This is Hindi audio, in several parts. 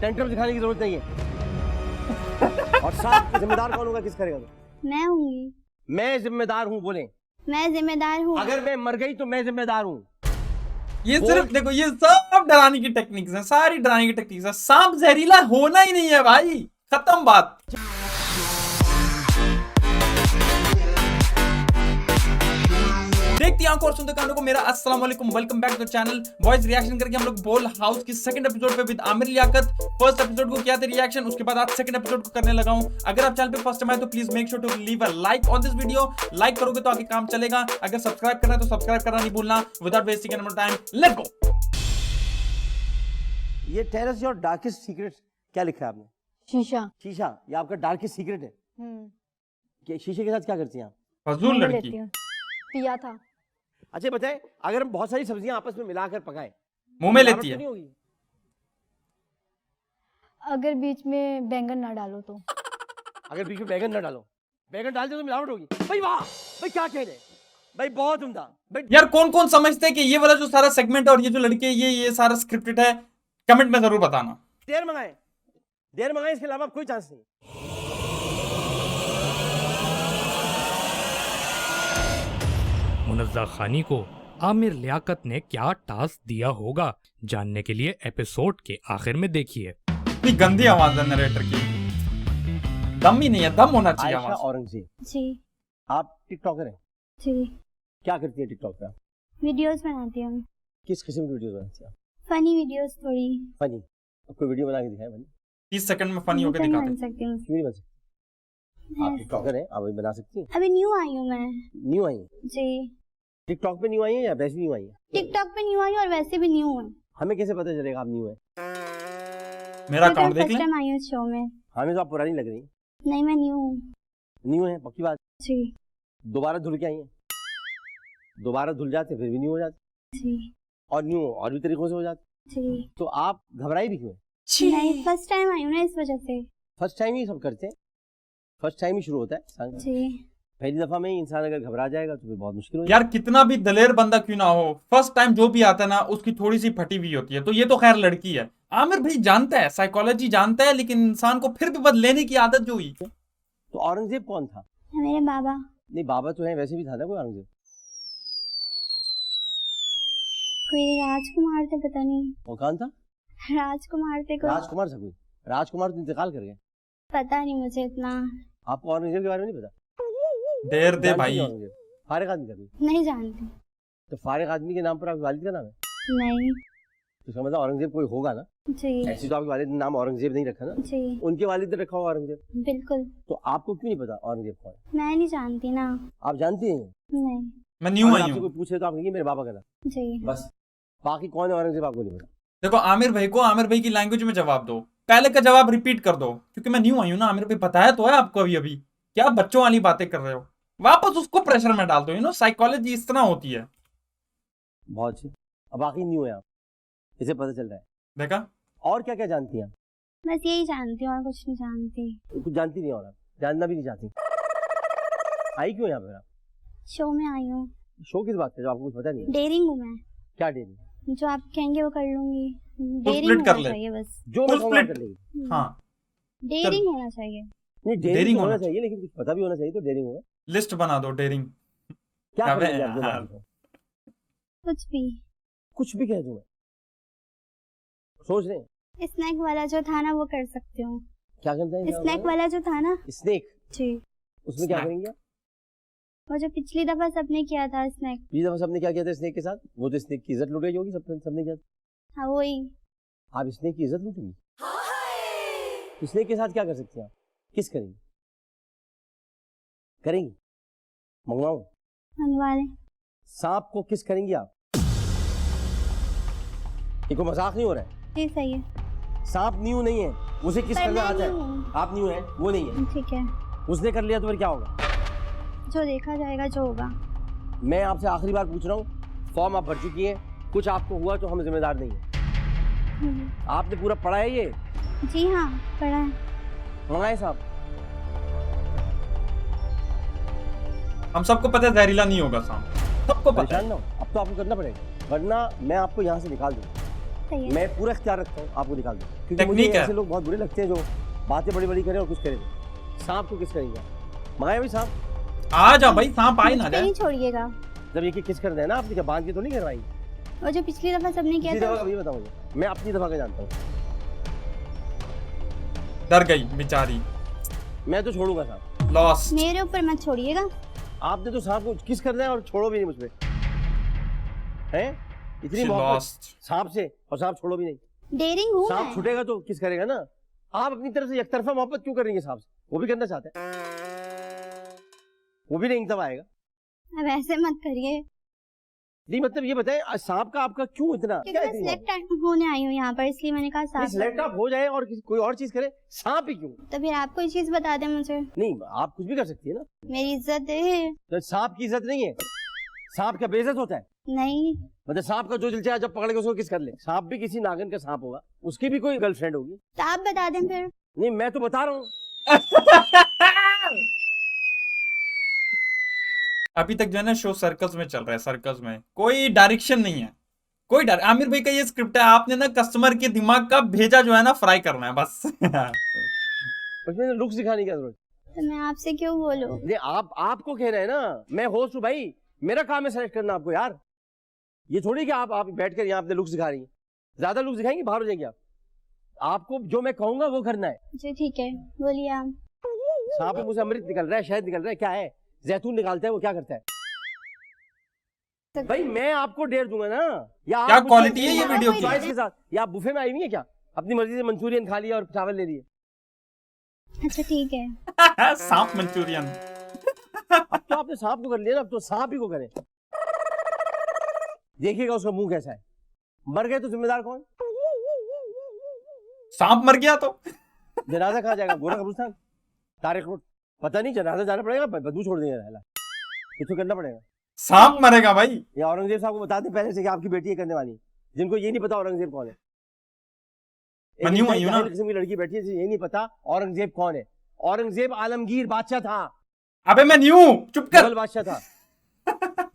टेंट्रम दिखाने की जरूरत नहीं है। और साहब जिम्मेदार कौन होगा, किस करेगा? मैं हूँगी। मैं जिम्मेदार हूँ, बोले। मैं जिम्मेदार हूँ। अगर मैं मर गई तो मैं जिम्मेदार हूँ। ये सिर्फ देखो, ये सब डराने की टेक्निक्स हैं, सारी डराने की टेक्निक्स हैं। सांप जहरीला होना ही नहीं है भाई, खत्म बात। देखती आंखों और सुनते कानों को मेरा अस्सलाम वालेकुम, welcome back to the channel. Voice reaction करके हम लोग बोल हाउस की सेकंड एपिसोड पे with Aamir Liaquat. First episode को किया था रिएक्शन, उसके बाद आज सेकंड एपिसोड को करने लगा हूं। अगर आप चैनल पे फर्स्ट टाइम आए तो please make sure to leave a like on this video. Like करोगे तो आगे काम चलेगा। अगर सब्सक्राइब करना है तो सब्सक्राइब करना नहीं भूलना। Without wasting any more time, let's go. ये tell us your darkest secret, क्या लिखा है आपने? शीशा। शीशा, ये आपका डार्केस्ट सीक्रेट है। कि शीशे के साथ क्या करती हैं आप? फजूल लड़की। पिया था। अच्छा बताएं, अगर हम बहुत सारी सब्जियां आपस में मिलाकर पकाएं, मुंह में लेती है? नहीं होगी? अगर बीच में बैंगन ना डालो तो? अगर बीच में बैगन ना डालो, बैगन डाल दो तो मिलावट होगी। भाई वाह, भाई क्या कह रहे हैं भाई, बहुत उम्दा भाई। यार कौन कौन समझते हैं कि ये वाला जो सारा सेगमेंट और ये जो लड़के ये सारा स्क्रिप्टेड है? कमेंट में जरूर बताना। देर मंगाएं, इसके अलावा कोई चांस नहीं। मुनज़्ज़ा खानी को आमिर लियाकत ने क्या टास्क दिया होगा, जानने के लिए एपिसोड के आखिर में देखिए। इतनी गंदी आवाज है नरेटर की, दम ही नहीं है, दम होना चाहिए आयशा आवाज। औरंगजेब, जी। आप टिकटॉकर हैं? जी। क्या करती है टिकटॉक पे आप? वीडियोस बनाती हूँ। किस किस्म की वीडियो बनाती हैं? फनी वीडियोस थोड़ी। फनी? आपको वीडियो बना के दिखाएं फनी? 30 सेकंड में फनी होकर मैं दिखाते बन हैं। सकती हूँ। क्यों नहीं बन सकती? आप टिकटॉकर हैं, आप अभी बना सकती हैं। अभी न्यू आई हूँ मैं। न्यू आई हैं? जी। टिकटॉक पे न्यू आई है या वैसे न्यू आई है? टिकटॉक पे न्यू आई हूँ और वैसे भी न्यू है। हमें कैसे पता चलेगा आप न्यू है? मेरा अकाउंट देख फर्स्ट ले। टाइम आई हूँ शो में। हमें तो आप पुरानी लग रही। नहीं, मैं न्यू हूँ। न्यू है पक्की बात? जी। दोबारा धुल के आई हैं? दोबारा धुल जाते फिर भी न्यू हो जाते, जी। और न्यू और भी तरीकों से हो जाते। जी। तो आप घबराई भी क्यों? नहीं, फर्स्ट टाइम आई हूँ ना, इस वजह से। फर्स्ट टाइम ही सब करते हैं, फर्स्ट टाइम ही शुरू होता है इंसान का। जी। पहली दफा में ही इंसान अगर घबरा जाएगा तो फिर बहुत मुश्किल हो यार कितना भी दलेर बंदा क्यों ना हो, फर्स्ट टाइम जो भी आता है ना उसकी थोड़ी सी फटी हुई होती है। तो ये तो खैर लड़की है। आमिर भाई जानता है, साइकोलॉजी जानता है, लेकिन इंसान को फिर भी बदलेने की आदत जो हुई। तो औरंगजेब कौन था? मेरे बाबा। नहीं बाबा तो है, वैसे भी था ना कोई औरंगजेब? कोई राजकुमार थे, पता नहीं। वो कौन था? राजकुमार थे कोई। राजकुमार था कोई? राजकुमार तो इंतकाल कर गए। पता नहीं मुझे इतना। आपको औरंगजेब के बारे में नहीं पता? देर दे भाई। औरंगजेब फारिग आदमी था कोई? नहीं जानती। तो फारिग आदमी के नाम पर आपके वालिद का नाम है? नहीं। तो इसका मतलब औरंगजेब कोई होगा ना? जी। ऐसे तो आपके वालिद ने नाम औरंगजेब नहीं रखा ना? जी। उनके वालिद ने रखा होगा औरंगजेब। बिल्कुल। तो आपको क्यों नहीं पता औरंगजेब कौन है? मैं नहीं जानती ना। आप जानती हैं? नहीं। मैं न्यू अगर आई आपसे हूँ। कोई पूछे तो आप कहेंगे मेरे बाबा का नाम, जी। बस। बाकी कौन है औरंगजेब आपको नहीं पता। देखो आमिर भाई को आमिर भाई की लैंग्वेज में जवाब दो, पहले का जवाब रिपीट कर दो, क्योंकि मैं न्यू आई हूँ ना। आमिर भाई बताया तो है आपको अभी अभी, क्या बच्चों वाली बातें कर रहे हो? वापस उसको प्रेशर में डाल दो। यू नो साइकोलॉजी इस तरह होती है। बहुत अच्छी। अब बाकी न्यू है आप, इसे पता चल रहा है। देखा? और क्या क्या जानती हैं आप? बस यही जानती हूँ और कुछ नहीं जानती। कुछ जानती नहीं और आप जानना भी नहीं चाहती। आई क्यों यहाँ पर आप? शो में आई हूँ। शो किस बात है जो आपको कुछ पता नहीं है? डेयरिंग हूँ मैं। क्या डेरी? जो आप कहेंगे वो कर लूंगी। डेयरिंग split कर होना ले। चाहिए बस। जो Full मैं कहूँगा split। कर लेगी। हाँ, डेयरिंग होना चाहिए। नहीं Daring डेयरिंग होना होना चाहिए, लेकिन कुछ पता भी होना चाहिए। तो डेयरिंग होगा। लिस्ट बना दो डेयरिंग। क्या अबे करेंगे आप जो यार। बताते हो? कुछ भी। कुछ भी कह दूं मैं? सोच रहे हैं स्नैक वाला जो था ना वो कर सकती हूँ। क्या करते हैं? स्नैक वाला जो था ना। स्नेक? जी। उसमें क्या Snack। करेंगे आप? वो जो पिछली दफा सबने किया था स्नैक। पिछली दफा सबने क्या किया था स्नेक के साथ? वो तो स्नेक की इज्जत लूट गई होगी, सबने किया था। हाँ वही। आप स्नेक की इज्जत लूटेंगी? स्नेक के साथ क्या कर सकती हैं आप? किस करेंगी? करेंगी? मंगवाऊं? मंगवा ले। सांप को किस करेंगी आप? ये कोई मजाक नहीं हो रहा है। जी सही है। सांप न्यू नहीं है, उसे किस पर करना मैं आता न्यू है। हूँ। आप न्यू है, वो नहीं है। ठीक है, उसने कर लिया तो फिर क्या होगा? जो देखा जाएगा जो होगा। मैं आपसे आखिरी बार पूछ रहा हूँ, फॉर्म आप भर चुकी हैं, कुछ आपको हुआ तो हम जिम्मेदार नहीं है। आपने पूरा पढ़ा है ये? जी हाँ पढ़ा है। मंगाए साहब? हम सबको पता है जहरीला नहीं होगा सांप, सबको पता परेशान है। ना हो, अब तो आपको करना पड़ेगा, वरना मैं आपको यहाँ से निकाल दूँ। बताइए। मैं पूरा इख्तियार रखता हूँ आपको निकाल दूँ, क्योंकि मुझे टेक्निक है। ऐसे लोग बहुत बुरे लगते हैं जो बातें बड़ी बड़ी करें और कुछ करें। सांप को किस करेंगे? मंगाया भाई सांप। आ जा भाई, सांप आ ही ना मुझ पे जाए। नहीं छोड़िएगा। जब ये किस कर देना आपने क्या बांध के तो नहीं करवाई? और जो पिछली दफा सबने किया पिछली था दफा कभी बताओ मुझे, मैं अपनी दफा का जानता हूँ। डर गई बेचारी, मैं तो छोड़ूंगा सांप। लॉस्ट। मेरे ऊपर मत छोड़िएगा। आपने तो सांप को किस करना है और छोड़ो भी नहीं मुझ पे, हैं? इतनी मोहब्बत लॉस्ट। सांप से, और सांप छोड़ो भी नहीं। डेयरिंग हूँ सांप मैं। छूटेगा तो किस करेगा ना। आप अपनी तरफ से एक तरफा मोहब्बत क्यों करेंगे सांप से? वो भी करना चाहते हैं, वो भी नहीं तब आएगा। अब ऐसे मत करिए, नहीं मतलब ये बताएं सांप का आपका क्यों इतना क्योंकि क्या मैं इतनी सिलेक्ट होने आई हूँ यहाँ पर, इसलिए मैंने कहा साफ। सिलेक्ट आप हो जाए और कोई और चीज करे, सांप ही क्यों? तो फिर आप कोई चीज बता दें मुझे। नहीं आप कुछ भी कर सकती है ना। मेरी इज्जत है। तो सांप की इज्जत नहीं है, सांप क्या बेइज्जत होता है? नहीं, मतलब सांप का जो दिल चाहे जब पकड़ के उसको किस कर ले। सांप भी किसी नागन का सांप होगा, उसकी भी कोई गर्लफ्रेंड होगी। तो आप बता दें फिर। नहीं मैं तो बता रहा हूँ। अभी तक जो है ना शो सर्कस में चल रहा है, सर्कस में कोई डायरेक्शन नहीं है, कोई आमिर भाई का ये स्क्रिप्ट है, आपने ना कस्टमर के दिमाग का भेजा जो है ना फ्राई करना है बस। उसमें लुक सिखाने की जरूरत। तो मैं आपसे क्यों बोलूं? नहीं आपको कह रहे हैं ना, मैं होस्ट हूँ भाई, मेरा काम है सेलेक्ट करना आपको यार। ये थोड़ी कि आप बैठ कर यहाँ अपने लुक सिखा रही हैं। ज्यादा लुक सिखाएंगे बाहर हो जाएंगे आप। आपको जो मैं कहूंगा वो करना है। जी ठीक है, बोलिए आप। सांप में मुझे अमृत निकल रहा है, शहद निकल रहा है, क्या है? जैतून निकालता है वो, क्या करता है? भाई मैं आपको डेयर दूंगा ना, या क्या आप क्वालिटी है ये वीडियो की? चॉइस के साथ, या आप बुफे में आई हुई है क्या? अपनी मर्जी से मंचूरियन खा लिया और चावल ले लिए। अच्छा ठीक है। सांप मंचूरियन। अब तो आपने सांप को कर लिया ना, अब तो सांप ही को करें। देखिएगा उसका मुंह कैसा है। मर गए तो जिम्मेदार कौन? सांप मर गया तो जनाजा कहाँ जाएगा? गोरा कब्रिस्तान, तारिक रोड, पता नहीं। जनाजा जाना पड़ेगा, बदबू छोड़ देंगे रहला, कुछ तो करना पड़ेगा। सांप मरेगा भाई। या औरंगजेब साहब को बता दें पहले से कि आपकी बेटी है करने वाली, जिनको ये नहीं पता औरंगजेब कौन है। मैं न्यू आई हूं ना। जाहिल किस्म की लड़की बैठी है जिसे ये नहीं पता औरंगजेब कौन है। औरंगजेब आलमगीर बादशाह था, अबे मैं न्यू, चुप कर। मुगल बादशाह था।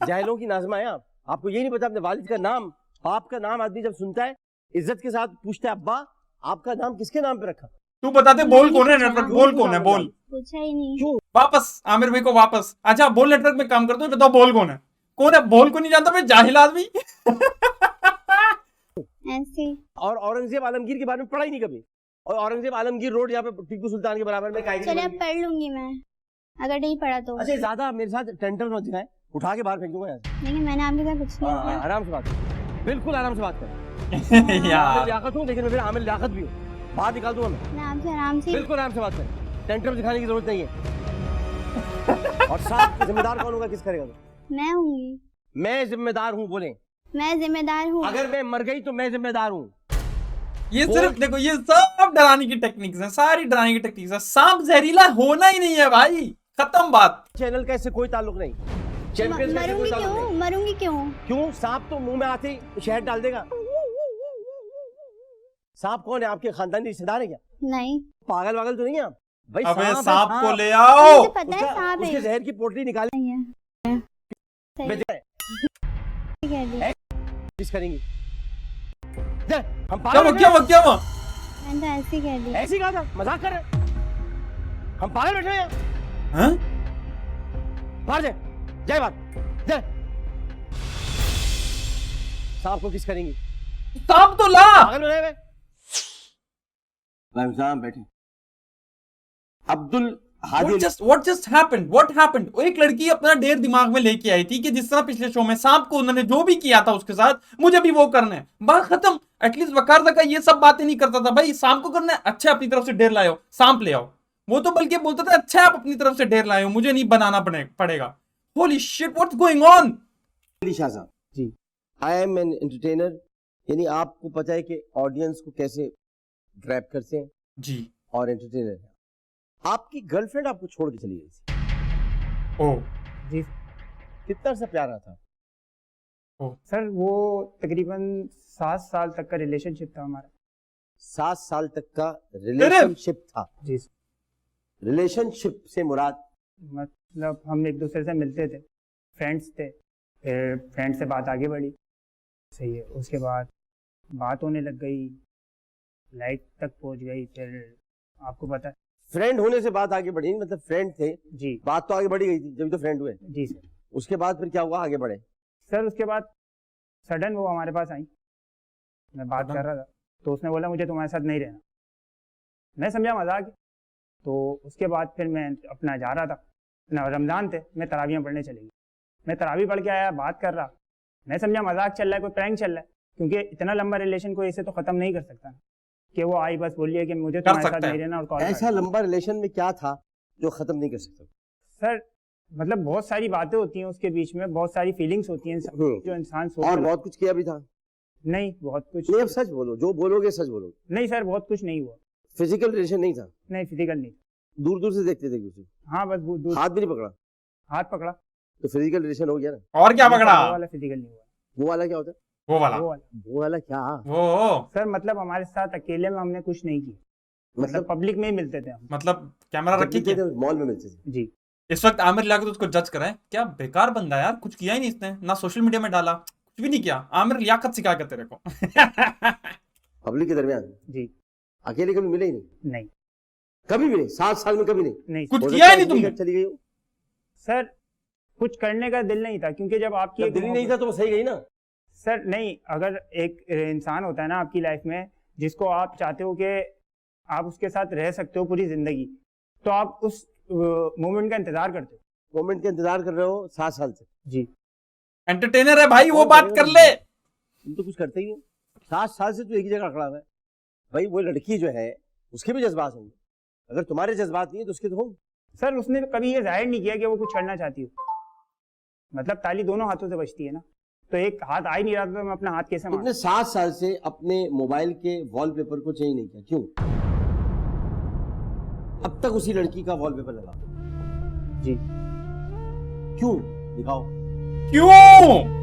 जाहिलों की नाज़मा है आप। आपको ये नहीं पता अपने वालिद का नाम, बाप का नाम आदमी जब सुनता है इज्जत के साथ पूछता है, अब्बा आपका नाम किसके नाम पे रखा? तू बता दे बोल कौन है नेटवर्क, बोल कौन है, बोल। पूछा ही नहीं। क्यों? वापस आमिर भाई को वापस। अच्छा बोल नेटवर्क में काम करते हो, बताओ बोल कौन है? कौन है? बोल को नहीं जानता मैं, जाहिल आदमी। ऐसे। और औरंगजेब आलमगीर के बारे में पढ़ा ही नहीं कभी। और औरंगजेब आलमगीर रोड यहाँ पे टीपू सुल्तान के बराबर में कायदे चलिए अब पढ़ लूंगी मैं, अगर नहीं पढ़ा तो। अच्छा ज्यादा मेरे साथ टेंटर मत दिखाएं, उठा के बाहर फेंक दूंगा यहाँ से। लेकिन मैंने आपके साथ कुछ नहीं किया। आराम से बात कर, बिल्कुल आराम से बात कर। यार लियाकत हूँ, लेकिन मैं फिर आमिर लियाकत भी हूँ, बाहर निकाल दूंगा मैं। मैं आपसे आराम से। बिल्कुल आराम से बात कर, टेंटर दिखाने की जरूरत नहीं है। और साथ जिम्मेदार कौन होगा, किस करेगा? मैं हूँगी। मैं जिम्मेदार हूँ बोले। मैं जिम्मेदार हूँ। अगर मैं मर गई तो मैं जिम्मेदार हूँ। ये सिर्फ देखो, ये सब डराने की टेक्निक्स हैं, सारी डराने की टेक्निक्स हैं। सांप जहरीला होना ही नहीं है भाई, खत्म बात। चैनल का इससे कोई ताल्लुक नहीं, चैंपियंस का इससे मरूंगी कोई ताल्लुक क्यों? नहीं। मरूंगी क्यों? क्यों? सांप तो मुंह में आते ही शहद डाल देगा। सांप कौन है? आपके खानदानी रिश्तेदार है क्या? नहीं। पागल वागल तो नहीं है आप भाई? अबे सांप है, सांप को सांप। ले आओ। मुझे पता है सांप उसके है। जहर की पोटली निकाली। नहीं है। सही कह रही। किस करेंगी? दे, हम क्या पागल हुआ, क्या हुआ, क्या हुआ? मैंने तो ऐसे ही कह दी। ऐसी कहा था, मजाक कर रहे? हम पागल बैठे हैं? हाँ? बाहर जा, जय बात, जय। सांप को किस करेंगी? सांप तो ला। पागल हो रहे? साहब बैठे। Abdul Hadi. What just happened? What happened? वो एक लड़की अपना डेर दिमाग में लेके आई थी कि जिस तरह पिछले शो में सांप को उन्होंने जो भी किया था उसके साथ, मुझे भी वो करना है। बात खत्म। एटलीस्ट वकार का ये सब बातें नहीं करता था भाई, सांप को करना है, अच्छा अपनी तरफ से डेर लाओ, सांप ले आओ। वो तो बल्कि बोलता था अच्छा आप अपनी तरफ से डेर लाओ, मुझे नहीं बनाना पड़ेगा। Holy shit, what's going on? Shah साहब जी, आई एम एन एंटरटेनर, यानी आपको पता है कि ऑडियंस को कैसे ग्रैब करते हैं जी। और एंटरटेनर है। आपकी गर्लफ्रेंड आपको छोड़ के चली गई थी। ओह जी कितना सा प्यारा था? सर, वो तकरीबन 7 साल तक का रिलेशनशिप था हमारा। 7 साल तक का रिलेशनशिप था? जी। रिलेशनशिप से मुराद? मतलब हम एक दूसरे से मिलते थे, फ्रेंड्स थे, फिर फ्रेंड से बात आगे बढ़ी, सही है। उसके बाद बात होने लग गई, लाइट तक पहुंच गई। फिर आपको पता है। फ्रेंड होने से बात आगे बढ़ी नहीं, मतलब फ्रेंड थे, जी बात तो आगे बढ़ी गई थी, जब तो फ्रेंड हुए। जी सर। उसके बाद फिर क्या हुआ, आगे बढ़े? सर उसके बाद सडन वो हमारे पास आई, मैं बात कर रहा था तो उसने बोला मुझे तुम्हारे साथ नहीं रहना। मैं समझा मजाक है। तो उसके बाद फिर मैं अपना जा रहा था, ना रमज़ान थे, मैं तरावियाँ पढ़ने चली गई। मैं तरावी पढ़ के आया, बात कर रहा, मैं समझा मजाक चल रहा है, कोई प्रैंक चल रहा है, क्योंकि इतना लंबा रिलेशन को ऐसे तो ख़त्म नहीं कर सकता कि वो आई बस बोलिए कि मुझे तुम्हारे साथ नहीं रहना और कॉल। ऐसा लंबा रिलेशन में क्या था जो खत्म नहीं कर सकता? सर मतलब बहुत सारी बातें होती हैं उसके बीच में, बहुत सारी फीलिंग्स होती हैं जो इंसान सोच। और बहुत कुछ किया भी था? नहीं, बहुत कुछ नहीं, अब सच बोलो, जो बोलोगे सच बोलोगे। नहीं सर, बहुत कुछ नहीं हुआ। फिजिकल रिलेशन नहीं था? नहीं, फिजिकल नहीं। दूर दूर से देखते थे दूसरे? हाँ बस दूर। हाथ भी नहीं पकड़ा? हाथ पकड़ा तो फिजिकल रिलेशन हो गया ना। और क्या पकड़ा? वो वाला फिजिकल नहीं हुआ। वो वाला क्या होता है? वो वाला वो वाला क्या? वो सर मतलब हमारे साथ अकेले में हमने कुछ नहीं किया, मतलब पब्लिक में ही मिलते थे हम। मतलब कैमरा रखी थे, मॉल में मिलते थे। जी। इस वक्त आमिर लियाकत तो उसको जज कराए, क्या बेकार बंदा है यार, कुछ किया ही नहीं इसने, ना सोशल मीडिया में डाला, कुछ भी नहीं किया। आमिर लियाकत सिखा के तेरे को पब्लिक के दरमियान जी अकेले कभी मिले ही नहीं? नहीं, कभी भी नहीं, 7 साल में कभी नहीं? नहीं कुछ किया ही नहीं तुमने? चली गई हो? सर कुछ करने का दिल नहीं था, क्योंकि जब आपकी जब दिल ही नहीं था तो वो सही गई ना। सर नहीं, अगर एक इंसान होता है ना आपकी लाइफ में जिसको आप चाहते हो कि आप उसके साथ रह सकते हो पूरी जिंदगी, तो आप उस मोमेंट का इंतजार करते हो। मोमेंट का इंतजार कर रहे हो 7 साल से? जी। एंटरटेनर है भाई, वो बात कर ले। तुम तो कुछ करते ही हो। 7 साल से तो एक ही जगह खड़ा हुआ है भाई। वो लड़की जो है उसके भी जज्बात होंगे, अगर तुम्हारे जज्बात नहीं है तो उसके तो होंगे। सर उसने कभी ये जाहिर नहीं किया कि वो कुछ करना चाहती हो, मतलब ताली दोनों हाथों से बजती है ना, तो एक हाथ आ ही नहीं रहा था तो मैं अपना हाथ कैसे मारूं? तुमने 7 साल से अपने मोबाइल के वॉलपेपर को चेंज नहीं किया, क्यों? अब तक उसी लड़की का वॉलपेपर लगा जी। क्यों? दिखाओ क्यों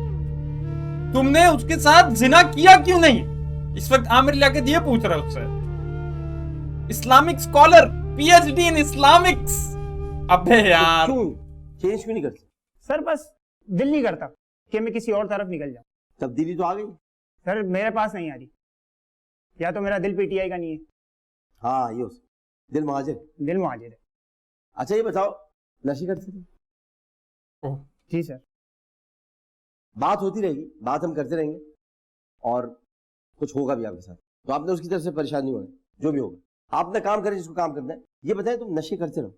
तुमने उसके साथ जिना किया क्यों नहीं? इस वक्त आमिर लियाकत ये पूछ रहा है उससे, इस्लामिक स्कॉलर, पीएचडी इन इस्लामिक्स। अबे यार क्यों चेंज क्यों नहीं करते? सर बस दिल नहीं करता कि मैं किसी और तरफ निकल जाऊं। तब्दीली तो आ गई। सर मेरे पास नहीं आ रही, या तो मेरा दिल पीटीआई का नहीं है। हाँ, ये दिल महाजिर। दिल मुहाजिर है। अच्छा ये बताओ, नशे करते थे? जी सर। बात होती रहेगी, बात हम करते रहेंगे और कुछ होगा भी आपके साथ, तो आपने उसकी तरफ से परेशान नहीं होना, जो भी होगा आप अपना काम करें जिसको काम करना है। ये बताएं, तुम नशे करते रहो?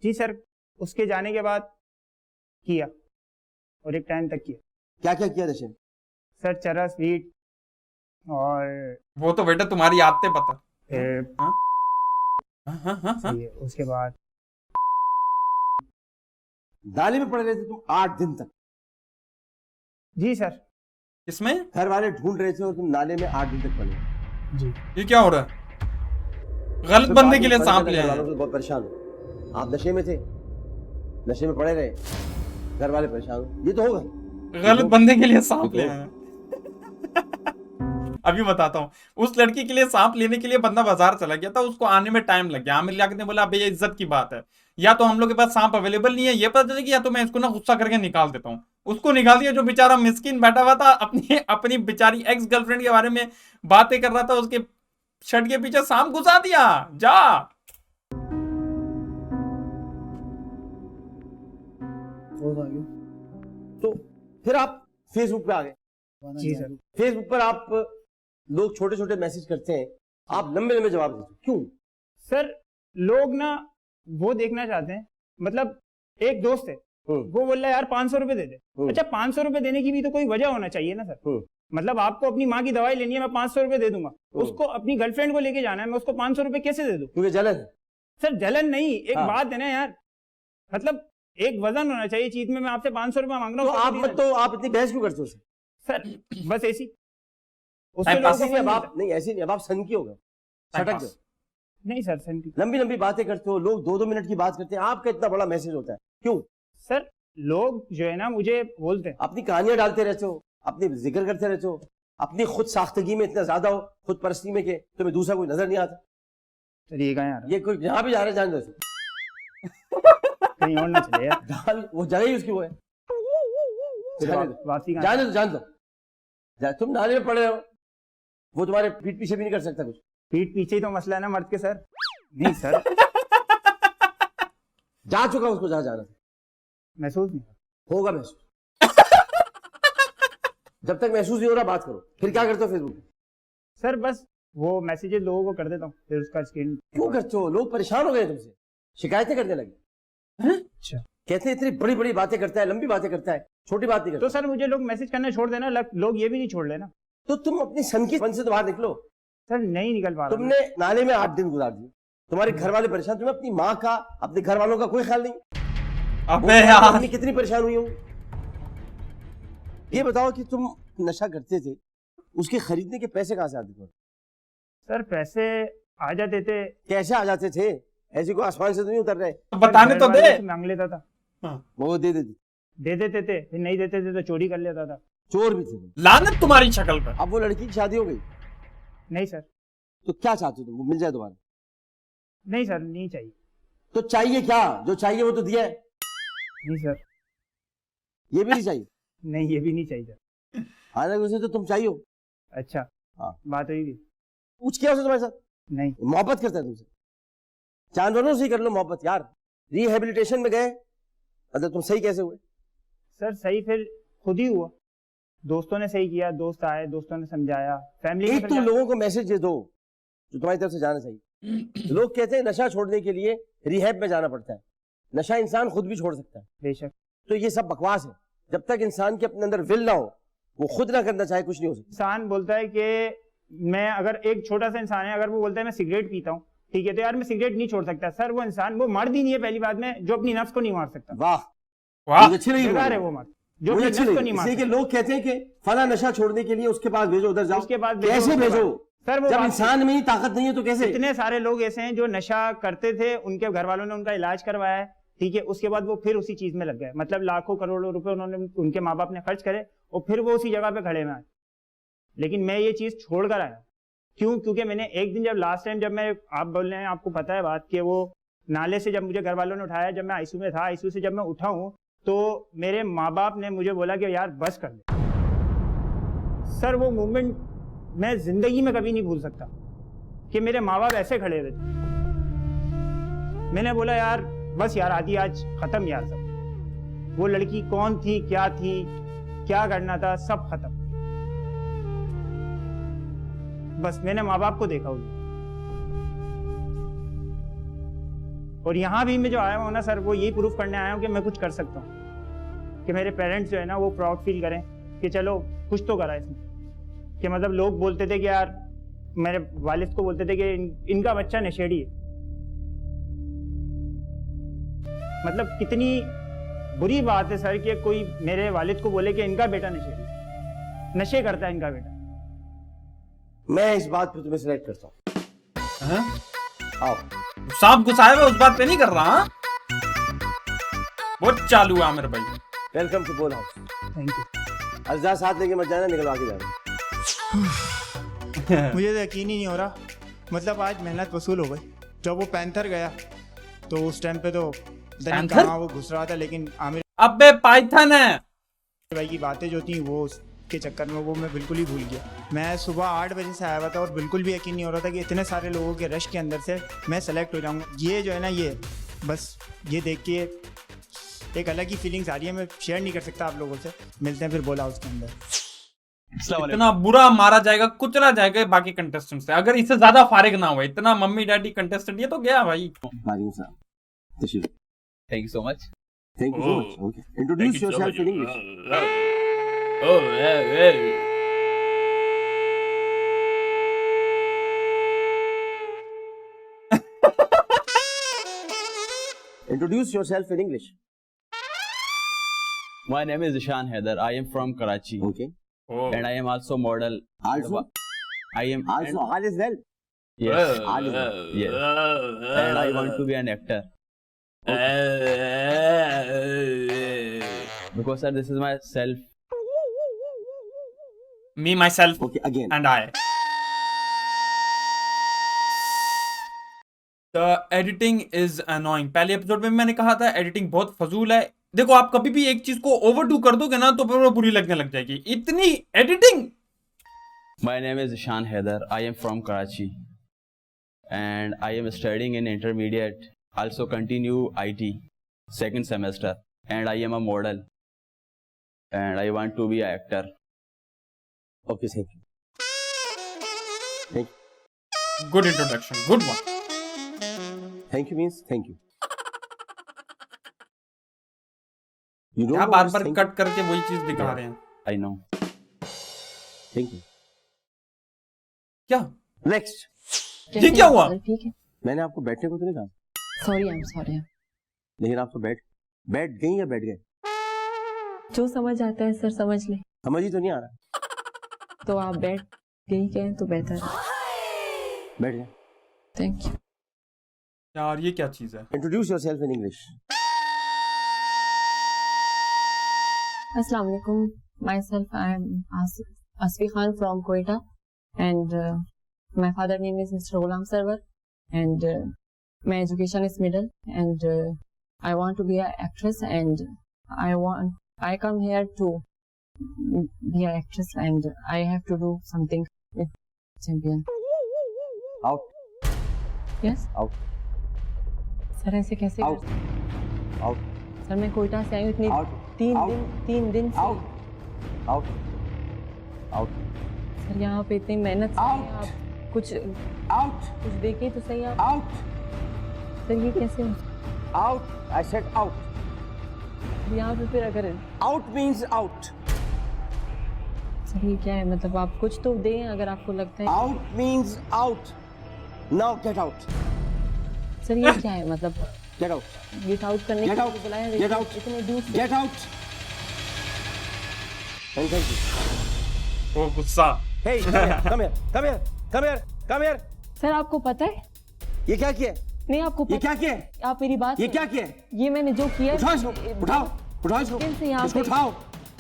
जी सर, उसके जाने के बाद किया और एक टाइम तक किया। क्या क्या किया नशे में? सर चरस, वीट और वो तो बेटा तुम्हारी आदतें पता। फिर हाँ। ये उसके बाद नाले में पड़े रहे थे तुम 8 दिन तक? जी सर। इसमें घर वाले ढूंढ रहे थे और तुम नाले में 8 दिन तक पड़े? जी। ये क्या हो रहा है? गलत बंदे के लिए सांप ले आए। बहुत परेशान हो आप, नशे में थे, नशे में पड़े रहे, घर वाले परेशान हो, ये तो होगा। गलत बंदे के लिए सांप ले आए। अभी बताता हूँ, उस लड़की के लिए सांप लेने के लिए बंदा बाजार चला गया था, उसको आने में टाइम लग गया। आमिर लियाकत ने बोला अबे ये इज्जत की बात है, या तो हम लोग के पास सांप अवेलेबल नहीं है ये पता चलेगी, या तो मैं इसको ना गुस्सा करके निकाल देता हूँ। उसको निकाल दिया, जो बेचारा मिस्किन बैठा हुआ था अपनी बेचारी एक्स गर्लफ्रेंड के बारे में बातें कर रहा था, उसके शर्ट के पीछे सांप घुसा दिया। जा तो फिर आप फेसबुक पे आ गए? जी सर। फेसबुक पर आप लोग छोटे छोटे मैसेज करते हैं, आप लंबे लंबे जवाब देते, क्यों? सर लोग ना वो देखना चाहते हैं, मतलब एक दोस्त है वो बोल रहा है यार 500 रुपए दे दे। अच्छा 500 रुपए देने की भी तो कोई वजह होना चाहिए ना सर। मतलब आपको अपनी माँ की दवाई लेनी है, मैं 500 रुपए दे दूंगा, उसको अपनी गर्लफ्रेंड को लेके जाना है, मैं उसको 500 रुपए कैसे दे दूं? क्योंकि जलन है। सर जलन नहीं, एक हाँ। बात है ना यार, मतलब एक वजन होना चाहिए चीज में। मैं आपसे 500 रुपए मांग रहा हूँ तो आप इतनी बहस क्यों करते हो सर? बस ऐसी टाइम पास लोगों को अब आप नहीं, ऐसे नहीं, अब आप सन की हो गए, सटक गए। नहीं सर, सेंटी लंबी लंबी बातें करते हो, लोग 2-2 मिनट की बात करते हैं, आपका इतना बड़ा मैसेज होता है, क्यों? सर लोग जो है ना मुझे बोलते हैं, अपनी कहानियां डालते रहते हो, अपनी जिक्र करते रहते हो, अपनी खुद साख्तगी में इतना ज्यादा हो, खुद परस्ती में के तुम्हें दूसरा कोई नजर नहीं आता। सर ये कहाँ यार, ये कोई जहाँ भी जा रहा है जान दो इसे। कहीं और ना चले यार। वो जगह ही उसकी वो है, फिर वापसी कहाँ? जान दो तुम नाले में पड़े हो, वो तुम्हारे पीठ पीछे भी नहीं कर सकता कुछ? पीठ पीछे ही तो मसला है ना मर्द के सर। नहीं सर, जा चुका उसको जहां जाना था। महसूस नहीं। होगा महसूस। जब तक महसूस नहीं हो रहा बात करो। फिर क्या करते हो फेसबुक पे? सर बस वो मैसेजेस लोगों को कर देता हूँ, फिर उसका स्क्रीन। क्यों करते हो? लोग परेशान हो गए तुमसे, शिकायतें करने लगे। अच्छा, कहते हैं इतनी बड़ी बड़ी बातें करता है, लंबी बातें करता है, छोटी बात नहीं तो करता। सर मुझे लोग मैसेज करना छोड़ देना, लोग ये भी नहीं छोड़ लेना। तो तुम अपनी सन की मन से तो बाहर निकलो। सर नहीं निकल पा रहा। तुमने नाले में 8 दिन गुजार दिए, तुम्हारे घर वाले परेशान, तुम्हें अपनी माँ का, अपने घर वालों का कोई ख्याल नहीं। अबे यार, मम्मी कितनी परेशान हुई होंगी। ये बताओ कि तुम नशा करते थे, उसके खरीदने के पैसे कहाँ से आते थे? सर पैसे आ जाते थे। कैसे आ जाते थे? ऐसे कोई आसमान से तो नहीं उतर रहे। बताने तो घर दे। वालों से मांग लेता था, वो दे देते, दे देते थे, फिर नहीं देते थे तो चोरी कर लेता था। चोर भी थे तुम। लानत तुम्हारी शक्ल पर। अब वो लड़की की शादी हो गई, नहीं सर, तो क्या चाहते हो तुम? वो मिल जाए दोबारा? नहीं सर, नहीं चाहिए। तो चाहिए क्या? जो चाहिए वो तो दिया है। नहीं सर, ये भी नहीं चाहिए? नहीं ये भी नहीं चाहिए सर। हालांकि उसे तो तुम चाहिए हो। अच्छा, हाँ। बात हुई थी? पूछ क्या उसे तुम्हारे साथ? नहीं। मोहब्बत करता है तुमसे? जानवरों से ही कर लो मोहब्बत यार। रिहेबिलिटेशन में गए, मतलब तुम सही कैसे हुए? सर सही फिर खुद ही हुआ, दोस्तों ने सही किया, दोस्त आए, दोस्तों ने समझाया, फैमिली एक तो लोगों को मैसेज दे दो जो तुम्हारी तरफ से जाना चाहिए। लोग कहते हैं नशा छोड़ने के लिए रिहैब में जाना पड़ता है। नशा इंसान खुद भी छोड़ सकता है। बेशक। तो ये सब बकवास है। जब तक इंसान के अपने अंदर विल ना हो, वो खुद ना करना चाहे, कुछ नहीं हो सकता। इंसान बोलता है कि मैं, अगर एक छोटा सा इंसान है, अगर वो बोलता है मैं सिगरेट पीता हूँ, ठीक है, तो यार मैं सिगरेट नहीं छोड़ सकता। सर वो इंसान, वो मर्द ही नहीं है पहली बात में, जो अपनी नफ्स को नहीं मार सकता। वाह वाह, मुझे अच्छी लगी। बेकार है वो मर्द जो मुझे अपनी अच्छी नफ्स को लगी, नहीं मार इसलिए कि सकता। लोग कहते हैं कि फला नशा छोड़ने के लिए उसके पास भेजो, उधर जाओ। उसके बाद कैसे उसके भेजो? बाद। सर वो जब बात- इंसान में ही ताकत नहीं है तो कैसे? इतने सारे लोग ऐसे हैं जो नशा करते थे, उनके घर वालों ने उनका इलाज करवाया है, ठीक है, उसके बाद वो फिर उसी चीज में लग गए। मतलब लाखों करोड़ों रुपए उन्होंने, उनके माँ बाप ने खर्च करे और फिर वो उसी जगह पे खड़े में आए। लेकिन मैं ये चीज छोड़ कर आया। क्यों? क्योंकि मैंने एक दिन, जब लास्ट टाइम जब मैं, आप बोल रहे हैं, आपको पता है बात, कि वो नाले से जब मुझे घर वालों ने उठाया, जब मैं आईसीयू में था, आईसीयू से जब मैं उठा हूं, तो मेरे माँ बाप ने मुझे बोला कि यार बस कर दे। सर वो मूवमेंट मैं जिंदगी में कभी नहीं भूल सकता कि मेरे माँ बाप ऐसे खड़े हुए थे। मैंने बोला यार बस यार, आधी आज खत्म यार सब। वो लड़की कौन थी, क्या थी, क्या करना था, सब खत्म। बस मैंने माँ बाप को देखा उन्हें। और यहाँ भी मैं जो आया हूँ ना सर, वो यही प्रूफ करने आया हूँ कि मैं कुछ कर सकता हूँ, कि मेरे पेरेंट्स जो है ना वो प्राउड फील करें कि चलो कुछ तो करा इसने। कि मतलब लोग बोलते थे कि यार, मेरे वालिद को बोलते थे कि इनका बच्चा नशेड़ी है। मतलब कितनी बुरी बात है सर कि कोई मेरे वालिद को बोले कि इनका बेटा नशेड़ी है, नशे करता है इनका बेटा। मैं इस बात पे तुम्हें सिलेक्ट करता हूँ। हैं? आओ। सांप घुसाए हुए उस बात पे नहीं कर रहा। हाँ? बहुत चालू है आमिर भाई। वेलकम टू बोल हाउस। Thank you. अज्जा साथ लेके मत जाना, निकलवा के जाना। मुझे तो यकीन ही नहीं हो रहा। मतलब आज मेहनत वसूल हो गई। जब वो पैंथर गया तो उस टाइम पे तो पता नहीं पैंथर? कहाँ वो घुस रहा था, लेकिन आमिर अबे पाइथन है। भाई की बातें जो थी वो के चक्कर में वो मैं बिल्कुल ही भूल गया। मैं सुबह 8 बजे से आया हुआ था और बिल्कुल भी यकीन नहीं हो रहा था कि इतने सारे लोगों के रश के अंदर से मैं सेलेक्ट हो जाऊंगा। ये जो है ना, ये बस ये देख के एक अलग ही फीलिंग्स आ रही है। मैं शेयर नहीं कर सकता आप लोगों से। मिलते हैं फिर बोला उसके अंदर। इतना बुरा मारा जाएगा, कुचला जाएगा बाकी कंटेस्टेंट से, अगर इससे ज्यादा फारिग ना हुआ। इतना मम्मी डैडी कंटेस्टेंट, ये तो गया भाई। Thank you so much. Thank you so much. Okay. Introduce yourself in English. Introduce yourself in English. My name is Ishan Haider. I am from Karachi. Okay. And I am also model. Also, I am also all is well. yes. All is well. Yes. And I want to be an actor. Because sir, this is my self. Me, myself Okay, again. and I. The editing is annoying. पहले एपिसोड में मैंने कहा था एडिटिंग बहुत फजूल है। देखो, आप कभी भी एक चीज को ओवरडू कर दोगे ना तो फिर वो बुरी लगने लग जाएगी। इतनी editing My name is Ishan Haider. I am from Karachi, and I am studying in intermediate. Also continue IT, second semester, and I am a model, and I want to be an actor. Okay, thank you. Thank you. Good introduction, good one. Thank you means thank you. You don't क्या know bar what bar is thank cut करके वही चीज दिखा रहे हैं. I know. you? Thank you. क्या Next. ये क्या हुआ? ठीक है. मैंने आपको बैठने को तो नहीं कहा, सॉरी, आई एम सॉरी. लेकिन आप तो बैठ गई या बैठ गए? जो समझ आता है सर समझ ले. समझ ही तो नहीं आ रहा. तो आप बैठ गई कहें तो बेहतर है. बैठ गए. Thank you. यार ये क्या चीज है? Introduce yourself in English. अस्सलाम वालेकुम. Myself, I am Asfi Khan from Quetta, and my father name is Mr. Ghulam Sarwar, and my education is middle, and I want to be an actress, and I come here to be an actress, and I have to do something with champion. Out. Yes. Out. Sir ऐसे कैसे Out. Out. सर मैं कोयटा से आई हूँ इतनी Out. तीन Out. दिन से. Out. Out. Out. सर यहाँ पे इतनी मेहनत से Out. आप कुछ Out. देखे तो सही आप. Out. सर ये कैसे हो? Out. I said out. यहाँ पे फिर अगर Out means out. सर ये क्या है, मतलब आप कुछ तो दें अगर आपको लगता है. Out means out. Now get out. Sir ये क्या है, मतलब Get out. गेट आउट करने Get के out. लिए बुलाया है, Get out. इतने दूर से. Get out. And thank you. वो गुस्सा. Hey, come here. Come here. Come here. Come here. Come here. Sir आपको पता है? ये क्या किया? नहीं आपको ये पता क्या किया? आप मेरी बात ये सुनो. क्या किया? ये मैंने जो किया उठाओ इसको. उठाओ. उठाओ इसको. से यहाँ इसको पे- उठाओ.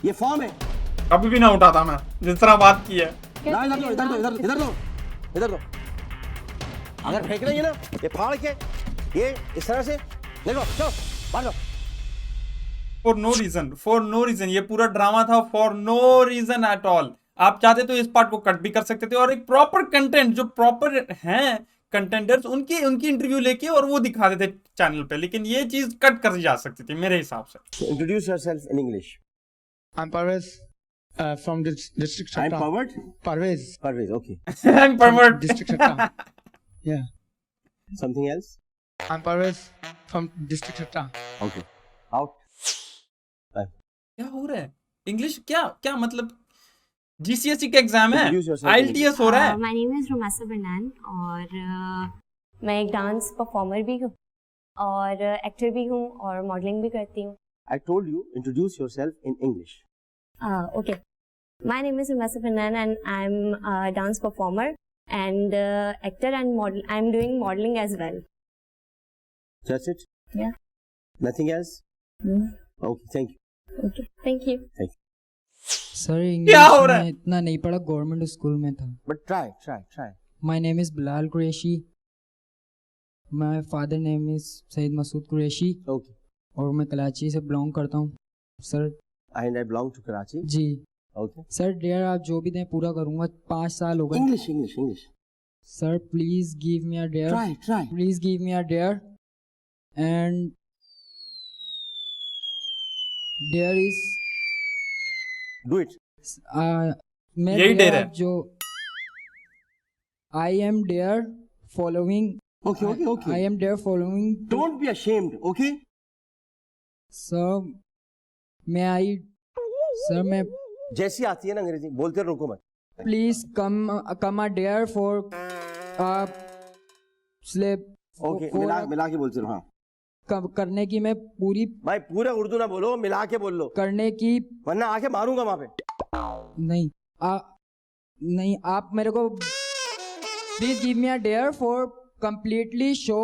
ये फॉर्म है. कभी भी ना उठाता मैं जिस तरह बात की है. ना इधर दो. इधर दो. इधर इधर दो. इधर दो. अगर फेंक रही है ना, ये फाड़ के ये इस तरह से देखो. चलो बाहर जाओ. फॉर नो रीजन ये पूरा ड्रामा था. For no reason at all. आप चाहते तो इस पार्ट को कट भी कर सकते थे और एक प्रॉपर कंटेंट जो प्रॉपर हैं कंटेंटर्स उनकी इंटरव्यू लेके और वो दिखा देते चैनल पे, लेकिन ये चीज कट कर जा सकती थी मेरे हिसाब से. Introduce yourself in English. I'm Parvez from district I'm Chhatta. Pawad. Parvez, Parvez. Okay. I'm pervert. district Chhatta. Yeah, Something else? I'm Parvez from district Chhatta. Okay. Out. क्या हो रहा है? इंग्लिश क्या मतलब GCSE का एग्जाम है, Introduce yourself in IELTS हो रहा है. माय नेम इज रुमासा बनान और मैं एक डांस परफॉर्मर भी हूँ और एक्टर भी हूँ और मॉडलिंग भी करती हूँ. I told you, introduce yourself in English. Okay. My name is Rumasa Fanan and I'm a dance performer and actor and model. I'm doing modeling as well. That's it? Yeah. Nothing else? Mm. Okay, thank you. Okay. Thank you. Sir क्या हो इंग्लिश रहा है? में इतना नहीं पढ़ा, गवर्नमेंट स्कूल में था. But try. My name is Bilal Qureshi. My father name is Saeed Masood Qureshi Okay. और मैं कराची से बिलोंग करता हूँ. Sir And I belong to Karachi. जी. Okay. सर डेयर आप जो भी दें पूरा करूँगा. 5 साल हो गए. English. Sir please give me a dare. Try. Please give me a dare. And dare is Do it. मैं यही डेयर है. जो I am dare following. Okay. I am dare following. Don't be ashamed, okay? Sir मैं जैसी आती है ना अंग्रेजी बोलते रुको मत. Please come a dare for slap. Okay. मिला के बोलते रहो. हाँ. करने की मैं पूरी भाई पूरा उर्दू ना बोलो, मिला के बोल लो, करने की. वरना आके मारूंगा वहां पे. नहीं नहीं आप मेरे को please give me a dare for completely show.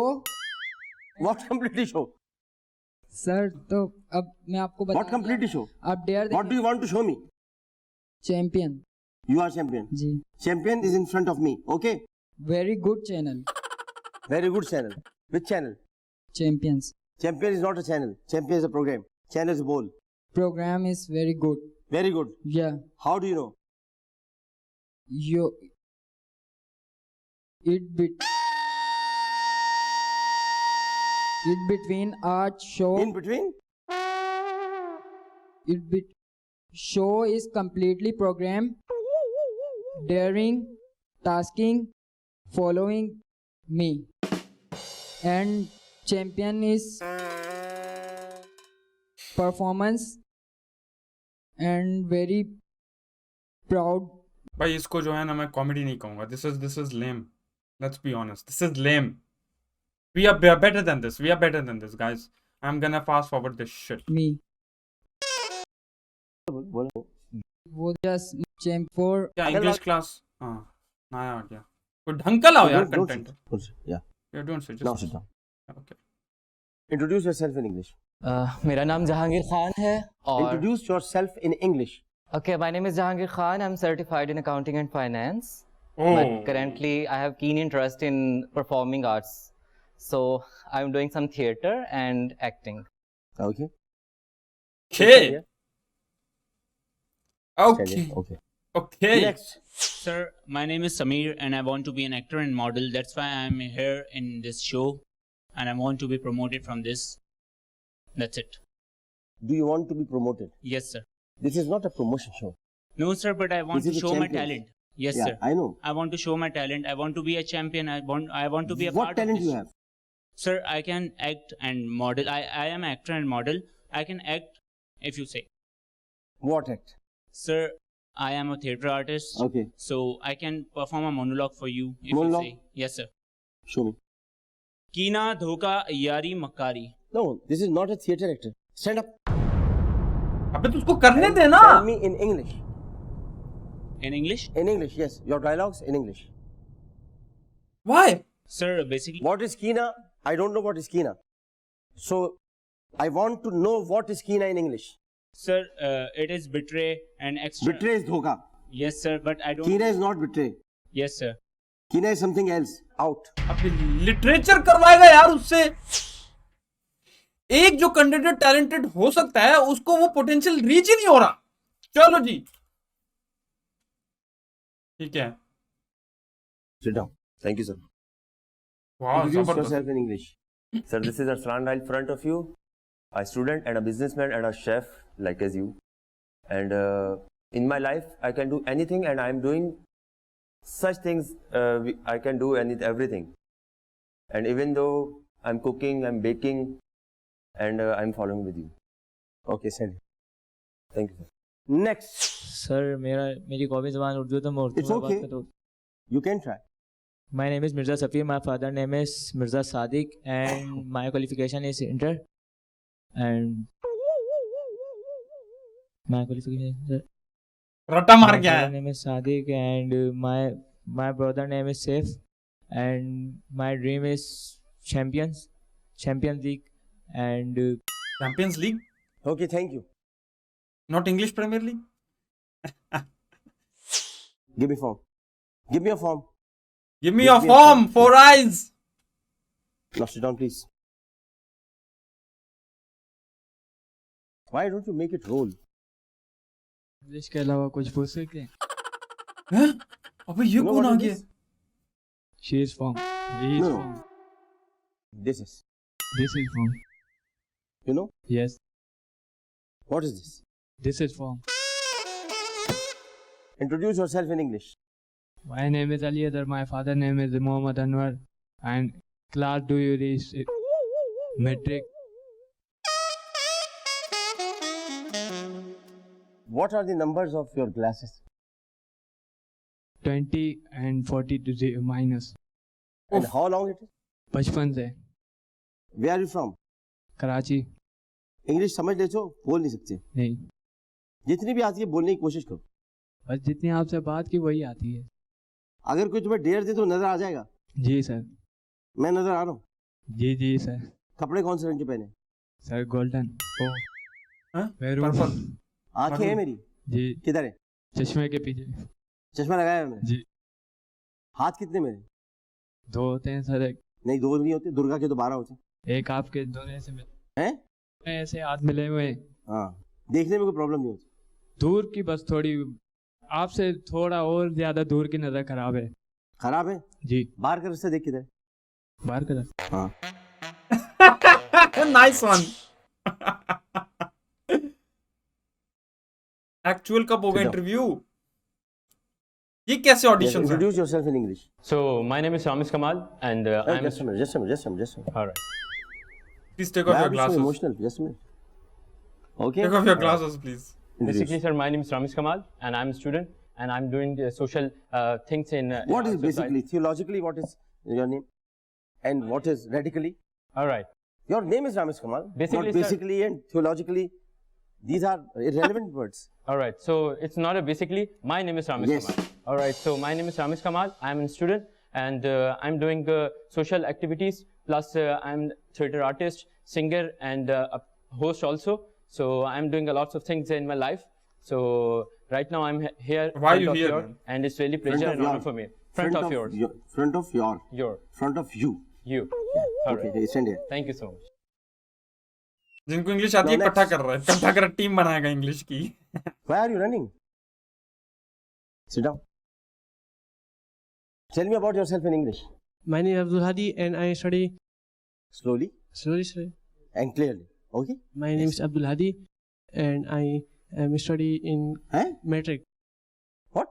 What completely show? Sir तो अब मैं आपको What बता. completely show? आप dare What do you want to show me? Champion. You are champion. जी. Champion is in front of me. Okay. Very good channel. Very good channel. Which channel? Champions. Champion is not a channel. Champion is a program. Channel is a bowl. Programme is very good. Very good. या How do you know? you it between a show. In between? Show is completely programmed, daring, tasking, following me, and champion is performance and very proud. भाई इसको जो है ना मैं कॉमेडी नहीं कहूंगा. This is lame. Let's be honest. This is lame. We are better than this. We are better than this, guys. I'm gonna fast forward this shit. Me. बोलो. वो just champ for क्या इंग्लिश क्लास? हाँ नया आ गया. कोई ढंग का लाओ यार content. Yeah. You don't sit. Now Just sit down. okay. Introduce yourself in English. मेरा नाम जहांगीर खान है और Introduce yourself in English. okay, my name is Jahangir Khan. I'm certified in accounting and finance. Oh. But currently I have keen interest in performing arts. So I'm doing some theater and acting. Okay. Okay. Okay. Okay. Okay. Okay. Next. Sir, my name is Samir and I want to be an actor and model. That's why I'm here in this show and I want to be promoted from this. That's it. Do you want to be promoted? Yes, sir. This is not a promotion show. No, sir, but I want This to is a show my champion. talent. Yes, Yeah, sir. I know. I want to show my talent. I want to be a champion. I want to be a What part talent of this. you have? Sir, I can act and model. I am an actor and model. I can act if you say. What act? Sir, I am a theater artist. Okay. So I can perform a monologue for you if Monologue? you say. Yes, sir. Show me. Kina dhoka yari makari. No, this is not a theater actor. Stand up. अबे तो उसको करने दे ना. Tell me in English. In English? In English, yes. Your dialogues in English. Why? Sir, basically. What is Kina? I don't know what is Kina. So, I want to know what is Kina in English. Sir, it is betray and extra. Betray is dhoka. Yes, sir, but I don't. Kina is not betray. Yes, sir. Kina is something else. Out. अबे लिटरेचर करवाएगा यार उससे. एक जो कैंडिडेट टैलेंटेड हो सकता है उसको वो पोटेंशियल रीच ही नहीं हो रहा. चलो जी. ठीक है. Sit down. Thank you, sir. वाह Introduce जबरदस्त. yourself in English. Sir, this is Arslan right in front of you, a student and a businessman and a chef like as you. And in my life, I can do anything, and I am doing such things. I can do everything. And even though I'm cooking, I'm baking, and I'm following with you. Okay, send it. Thank you, sir. Next. Sir मेरी कौमी ज़बान उर्दू तो मैं उर्दू It's में okay. बात करूँ. You can try. My name is Mirza Safir. My father name is Mirza Sadiq, and my qualification is inter. And my qualification is रट्टा मार my गया father है. name is Sadiq, and my brother name is Saif, and my dream is Champions League, and champions league. Okay, thank you. Not English premier league. Give me form. Give me a form. Give me your form. 4 eyes. Now sit down, please. Why don't you make it roll? English के अलावा कुछ पूछ सकते हैं? हैं? अबे ये You know कौन what आ it गया? is? She is from. He is No. from. This is. This is from. You know? Yes. What is this? This is from. Introduce yourself in English. My name is Ali Adar. My father name is Muhammad Anwar. And class do you reach metric? What are the numbers of your glasses? 20 and 40 to zero minus. And how long it is? बचपन से. Where are you from? Karachi. English समझ लेते हो, बोल नहीं सकते. नहीं. जितनी भी आती है बोलने की कोशिश करो. बस जितनी आपसे बात की वही आती है. अगर कोई तुम्हें डेढ़ दे तो नजर आ जाएगा. जी सर. मैं नजर आ रहा हूँ. जी जी सर. कपड़े कौन से रंग के पहने? Sir golden. पर्पल. आंखें हैं मेरी. जी. किधर है? चश्मे के पीछे. चश्मा लगाया है मैंने. जी. हाथ कितने मेरे? 2 होते हैं सर. एक नहीं 2 नहीं होते, दुर्गा के तो 12 होते एक आपके दोनों ऐसे मिले हैं. ऐसे हाथ मिले हुए. हाँ, देखने में कोई प्रॉब्लम नहीं होती. दूर की बस थोड़ी आपसे थोड़ा और ज्यादा दूर की नजर खराब है। खराब है जी। बाहर कर से देख किधर बाहर का हाँ नाइस वन। एक्चुअल कब होगा इंटरव्यू? ये कैसे ऑडिशन है? Introduce yourself in English. So my name is Ramesh Kamal, and I'm just a minute. all right. Please take off your glasses. Emotional. Just a minute. Okay. Take off your glasses, please. Basically, sir, my name is Ramesh Kamal, and I'm a student, and I'm doing social things in. What is our society. basically theologically? What is your name? And what is radically? All right. Your name is Ramesh Kamal. Basically, not sir- basically and theologically. These are irrelevant words. All right. So it's not a basically. My name is Ramesh Yes. Kamal. All right. So my name is Ramesh Kamal. I'm a student, and I'm doing social activities. Plus, I'm theater artist, singer, and a host also. So I'm doing a lots of things in my life. So right now I'm here. Why are front you of here, your- man? And it's really pleasure and honor for me. Front of yours. Front of your. Your. Front of you. You. All Okay. right. Stand here. Thank you so much. जिनको इंग्लिश आती है Now इकट्ठा next. कर रहा है, इकट्ठा कर टीम बनाएगा इंग्लिश की। Why are you running? Sit down. Tell me about yourself in English. My name is Abdul Hadi and I study Slowly slowly. and clearly. Okay. My name is Abdul Hadi and I am study in metric. What?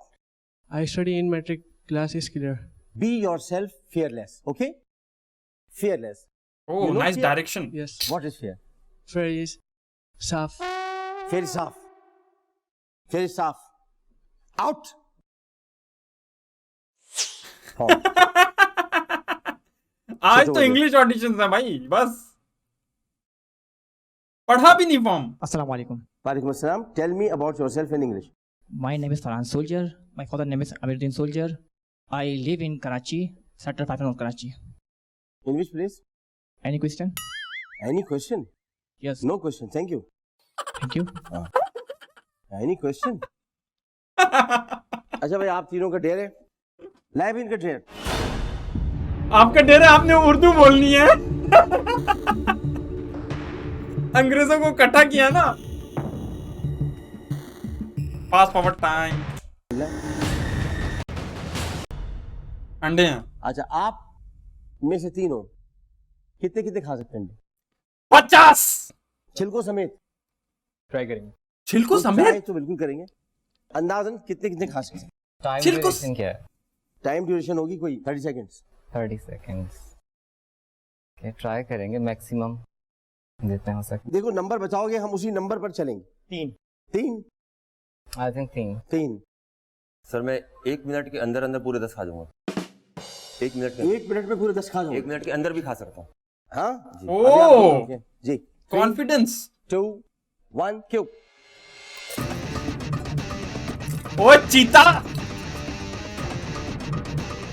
I study in metric class is clear. Be yourself fearless. Okay. Fearless. Oh, You know nice fear? direction. Yes. What is fear? Fear is saf. Fear is soft. Fear is soft. Out. आज तो इंग्लिश ऑडिशन है भाई, बस पढ़ा भी नहीं form. Assalamu alaikum. Walaikum assalam. Tell me about yourself in English. My name is Farhan Soldier. My father name is Amiruddin Soldier. I live in Karachi, Sector 5 North Karachi. In which place? Any question? Any question? Yes. No question. Thank you. Thank you. Any question? अच्छा भाई आप तीनों का ढेर है, लाइव इनका ढेर। आपका डेरे आपने उर्दू बोलनी है। अंग्रेजों को इकट्ठा किया ना। Fast forward time. अंडे हैं। अच्छा आप में से तीनों कितने कितने खा सकते हैं अंडे? 50 छिलकों समेत। ट्राई करेंगे। छिलकों तो समेत? try तो बिल्कुल करेंगे। अंदाजन कितने कितने खा सकते हैं? टाइम छिलको- ड्यूरेशन क्या है? टाइम ड्यूरेशन होगी कोई 30 सेकंड्स। 30 seconds. Okay, ट्राई करेंगे मैक्सिमम जितने हो सके। देखो नंबर बचाओगे हम उसी नंबर पर चलेंगे। तीन आई थिंक 3 सर मैं 1 मिनट के अंदर अंदर पूरे 10 खा जाऊंगा। 1 मिनट के 1 मिनट में पूरे 10 खा जाऊंगा। 1 मिनट के अंदर भी खा सकता हूँ। हाँ जी। अभी आप ओह! बोलो, जी कॉन्फिडेंस। 2 1 क्यों? ओ चीता।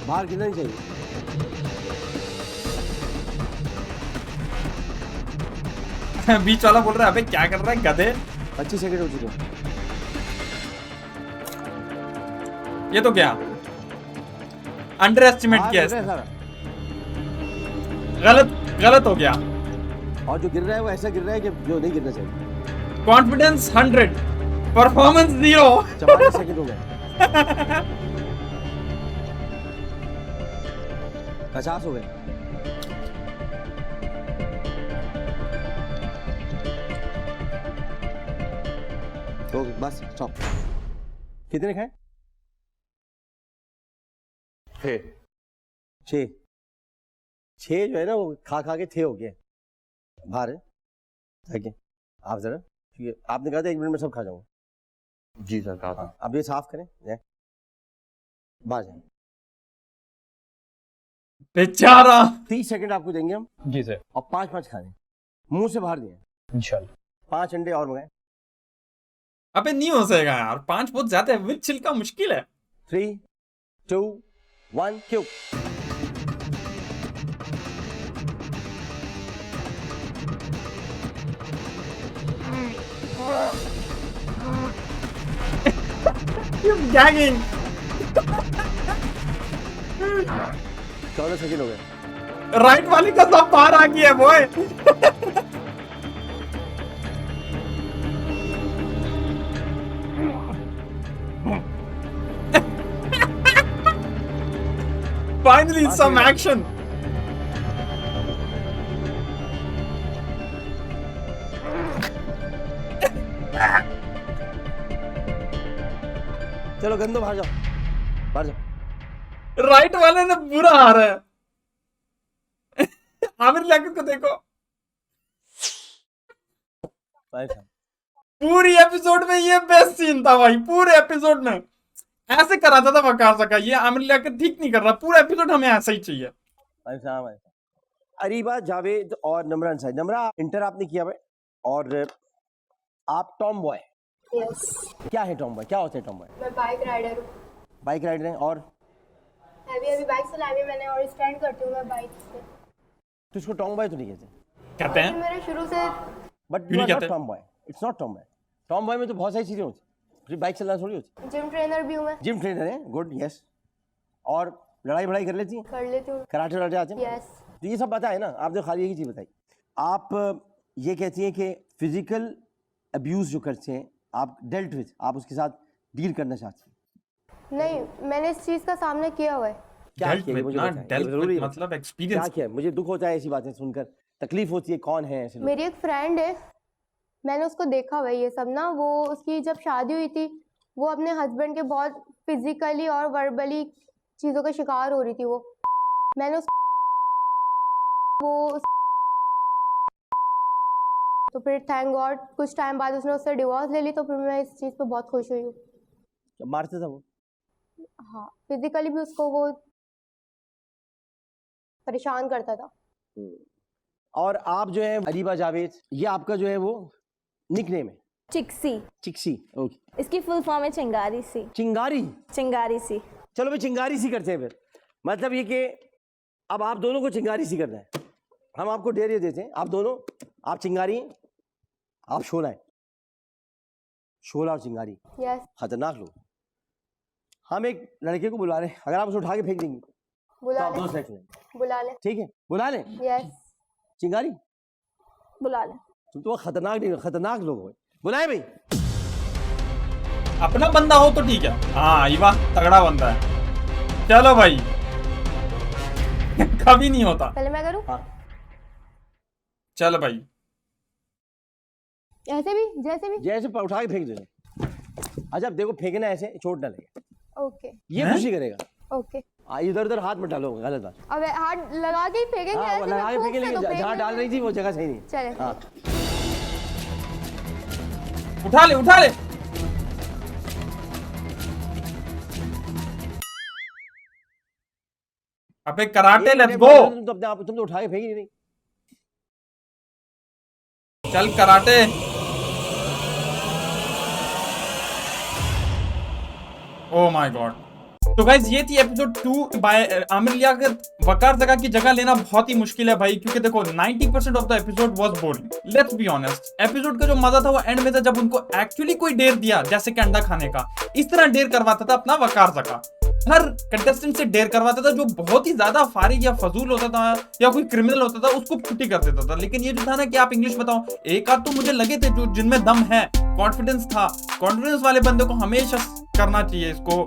बाहर गिरना नहीं चाहिए। बीच वाला बोल रहा है अबे क्या कर रहा है गधे। 25 सेकंड हो चुके हैं। ये तो क्या अंडर एस्टिमेट बाहर किया गिर रहा है इसने। सारा। गलत हो गया। और जो गिर रहा है वो ऐसा गिर रहा है कि जो नहीं गिरना चाहिए। Confidence 100, performance 0। 44 सेकंड हो गए। 50 हो गए। तो बस स्टॉप। कितने खाए? 6 जो है ना वो खा खा के 6 हो गए। बाहर है ठीक है। आप जरा ठीक है, आपने कहा था 1 मिनट में सब खा जाऊंगा। जी सर कहा था। अब ये साफ करें बाहर जाए। बेचारा। 30 सेकंड आपको देंगे हम। जी सर। और 5 खाने मुंह से बाहर दिए इंशाल्लाह। 5 अंडे और मंगाए। अबे नहीं हो सकेगा यार, 5 बहुत ज्यादा है, विद छिलका मुश्किल है। 3 2 1 क्यों? गैगिंग। 14 सेकंड हो गए। राइट वाली का सब बाहर आ गया है बॉय। Finally, some action. चलो गंदो बाहर जाओ, बाहर जाओ। राइट वाले ने बुरा हारा है। आमिर लियाकत को देखो, पूरी एपिसोड में ये बेस्ट सीन था भाई, पूरे एपिसोड में ऐसे कराता था वकार सका। ये आमिर लियाकत ठीक नहीं कर रहा, पूरा एपिसोड हमें ऐसा ही चाहिए। अरीबा, जावेद और नम्रा अंसारी। नम्रा, इंटर आपने किया भाई, और आप टॉम बॉय। यस। क्या है टॉम बॉय, क्या होते हैं टॉम बॉय? मैं बाइक राइडर हूँ। बाइक राइडर हैं, और अभी बाइक चलाई है मैंने, और स्टैंड करती हूँ मैं बाइक पे। तो इसको टॉम बॉय तो नहीं कहते? कहते हैं मेरे शुरू से। But you are not tomboy, it's not tomboy. Tomboy में तो बहुत सारी चीजें होती, सिर्फ बाइक चलाना थोड़ी होती। जिम ट्रेनर भी हूँ मैं। जिम ट्रेनर है, गुड, यस। और लड़ाई बड़ाई कर लेती हैं? कर लेती हूँ। कराटे वराटे आते हैं? यस। तो ये सब पता है ना, आपने खाली यही चीज़ बताई। आप ये कहती हैं कि फिजिकल अब्यूज़ जो करते हैं आप डेल्ट विद, आप उसके साथ डील करना चाहती हैं? नहीं, मैंने इस चीज़ का सामना किया हुआ है। क्या किया मुझे बताएं, मतलब एक्सपीरियंस क्या किया? मुझे दुख होता है ऐसी बातें सुनकर, तकलीफ होती है। कौन है ऐसे लोग? मेरी एक फ्रेंड है, मैंने उसको देखा हुआ है ये सब ना। वो उसकी जब शादी हुई थी, वो अपने हस्बैंड के बहुत फिजिकली और वर्बली चीज़ों का शिकार हो रही थी। वो मैंने तो फिर थैंक गॉड कुछ टाइम बाद उसने उससे डिवोर्स ले ली, तो फिर मैं इस चीज़ पे बहुत खुश हुई हूँ। मारते था वो? हाँ, फिजिकली भी उसको वो परेशान करता था। और आप जो है अरीबा जावेद, ये आपका जो है वो निकनेम है? चिक्सी। चिक्सी, ओके। इसकी फुल फॉर्म है चिंगारी सी। चिंगारी? चिंगारी सी। चलो भाई चिंगारी सी करते हैं फिर। मतलब ये कि अब आप दोनों को चिंगारी सी करना है। हम आपको डेयर देते हैं, आप दोनों, आप चिंगारी हैं, आप शोला है। शोला और चिंगारी खतरनाक लोग। हम एक लड़के को बुला रहे हैं, अगर आप उसे उठा के फेंक देंगी तो आप दोनों सेट हो। बुला ले। ठीक है, बुला लें। यस। चिंगारी बुला ले। तुम तो खतरनाक नहीं, खतरनाक लोग हो। बुलाए भाई। अपना बंदा हो तो ठीक है। हाँ ये बात तगड़ा बंदा है। चलो भाई। कभी नहीं होता। पहले मैं करूँ? हाँ। चलो भाई। ऐसे भी, जैसे भी, जैसे उठा के फेंक दे। अच्छा देखो, फेंकना ऐसे, चोट ना लगे। ओके। ये खुशी करेगा। ओके। इधर उधर हाथ मत डालो, गलत बात। अब हाथ लगा के ही फेंकेंगे। हाँ, ऐसे लगा के फूंक फेंकेंगे, से तो जहाँ डाल रही थी वो जगह सही नहीं। चले। हाँ। उठा ले, उठा ले। अबे कराटे, लेट्स गो। तुम तो अपने आप, तुम तो उठा के फेंक ही नहीं। चल कराटे। Oh my God. तो गाइज ये थी एपिसोड 2 बाय आमिर लियाकत। वकार जगह की जगह लेना बहुत ही मुश्किल है भाई, क्योंकि देखो 90% of the episode was boring. Let's be honest, episode का जो मजा था वो एंड में था, जब उनको एक्चुअली कोई डेयर दिया, जैसे कि अंडा खाने का। इस तरह डेयर करवाता था अपना वकार जगह। हर कंटेस्टेंट से डेयर करवाता था, जो बहुत ही ज्यादा फारिग या फजूल होता था या कोई क्रिमिनल होता था उसको छुट्टी कर देता था। लेकिन ये जो था ना कि आप इंग्लिश बताओ, एक आध तो मुझे लगे थे जो जिनमें दम है, कॉन्फिडेंस था। कॉन्फिडेंस वाले बंदे को हमेशा करना चाहिए इसको,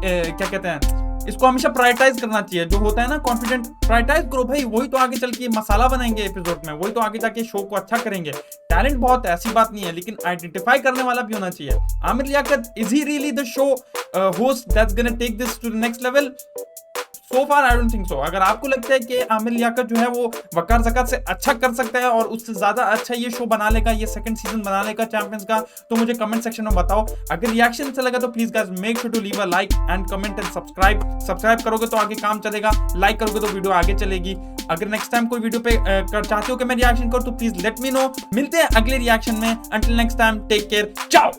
क्या कहते हैं, इसको हमेशा प्रायोरिटाइज करना चाहिए। जो होता है ना कॉन्फिडेंट, प्रायोरिटाइज करो भाई, वही तो आगे चल के मसाला बनाएंगे एपिसोड में, वही तो आगे जाके शो को अच्छा करेंगे। टैलेंट बहुत है, ऐसी बात नहीं है, लेकिन आइडेंटिफाई करने वाला भी होना चाहिए। Aamir Liaquat, is he really the show host that's gonna take this to the next level? So far I don't think so। अगर आपको लगता है कि आमिर लियाकत जो है वो वकार ज़कात से अच्छा कर सकता है और उससे ज़्यादा अच्छा ये शो बना लेगा, ये सेकंड सीजन बना लेगा चैंपियंस का, तो मुझे कमेंट सेक्शन में बताओ। अगर रिएक्शन अच्छा लगा तो please guys make sure to leave a like and comment and subscribe करोगे तो आगे काम चलेगा, लाइक करोगे तो वीडियो आगे चलेगी। अगर नेक्स्ट टाइम कोई वीडियो पे चाहते हो कि मैं रिएक्शन करूं तो प्लीज लेट मी नो। मिलते हैं अगले रिएक्शन में। Until next time, take care, चाओ।